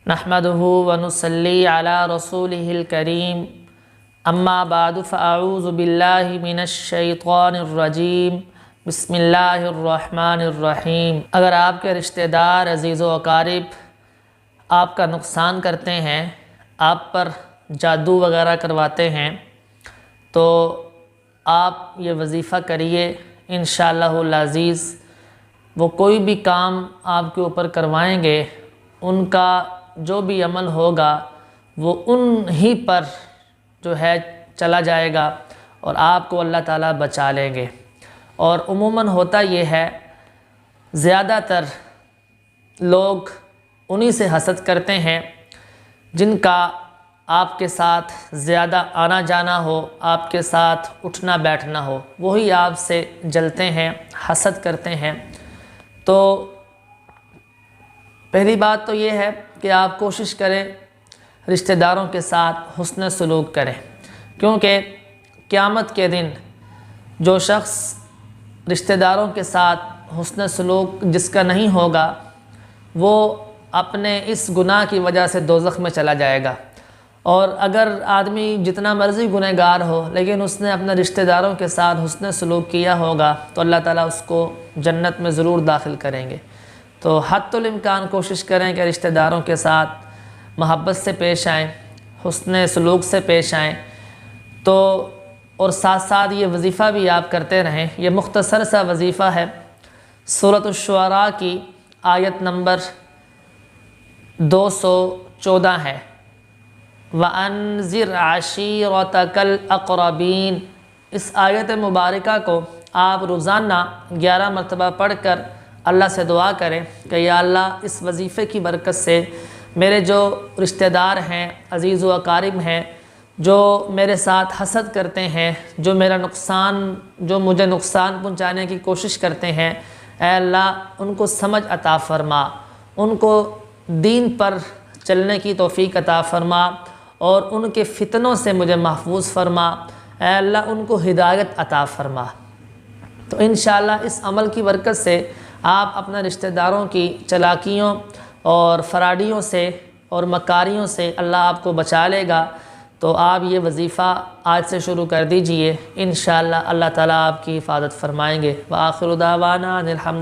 نحمدہ ونصلی علی رسولہ الکریم اما بعد فاعوذ باللہ من الشیطان الرجیم بسم اللہ الرحمن الرحیم۔ اگر آپ کے رشتہ دار، عزیز و اقارب آپ کا نقصان کرتے ہیں، آپ پر جادو وغیرہ کرواتے ہیں، تو آپ یہ وظیفہ کریے، انشاءاللہ العزیز وہ کوئی بھی کام آپ کے اوپر کروائیں گے، ان کا جو بھی عمل ہوگا وہ ان ہی پر جو ہے چلا جائے گا اور آپ کو اللہ تعالیٰ بچا لیں گے۔ اور عموماً ہوتا یہ ہے، زیادہ تر لوگ انہی سے حسد کرتے ہیں جن کا آپ کے ساتھ زیادہ آنا جانا ہو، آپ کے ساتھ اٹھنا بیٹھنا ہو، وہی آپ سے جلتے ہیں، حسد کرتے ہیں۔ تو پہلی بات تو یہ ہے کہ آپ کوشش کریں رشتہ داروں کے ساتھ حسن سلوک کریں، کیونکہ قیامت کے دن جو شخص رشتہ داروں کے ساتھ حسن سلوک جس کا نہیں ہوگا، وہ اپنے اس گناہ کی وجہ سے دوزخ میں چلا جائے گا۔ اور اگر آدمی جتنا مرضی گنہگار ہو لیکن اس نے اپنے رشتہ داروں کے ساتھ حسن سلوک کیا ہوگا تو اللہ تعالیٰ اس کو جنت میں ضرور داخل کریں گے۔ تو حتی الامکان کوشش کریں کہ رشتہ داروں کے ساتھ محبت سے پیش آئیں، حسن سلوک سے پیش آئیں۔ تو اور ساتھ ساتھ یہ وظیفہ بھی آپ کرتے رہیں۔ یہ مختصر سا وظیفہ ہے، سورۃ الشعراء کی آیت نمبر 214 ہے، وَأَنذِرْ عَشِيرَتَكَ الْأَقْرَبِينَ۔ اس آیت مبارکہ کو آپ روزانہ 11 مرتبہ پڑھ کر اللہ سے دعا کریں کہ یا اللہ اس وظیفے کی برکت سے میرے جو رشتہ دار ہیں، عزیز و اقارب ہیں، جو میرے ساتھ حسد کرتے ہیں، جو مجھے نقصان پہنچانے کی کوشش کرتے ہیں، اے اللہ ان کو سمجھ عطا فرما، ان کو دین پر چلنے کی توفیق عطا فرما اور ان کے فتنوں سے مجھے محفوظ فرما، اے اللہ ان کو ہدایت عطا فرما۔ تو انشاءاللہ اس عمل کی برکت سے آپ اپنے رشتہ داروں کی چالاکیوں اور فراڈیوں سے اور مکاریوں سے اللہ آپ کو بچا لے گا۔ تو آپ یہ وظیفہ آج سے شروع کر دیجئے، انشاءاللہ اللہ تعالیٰ آپ کی حفاظت فرمائیں گے۔ وآخر دعوانا ان الحمد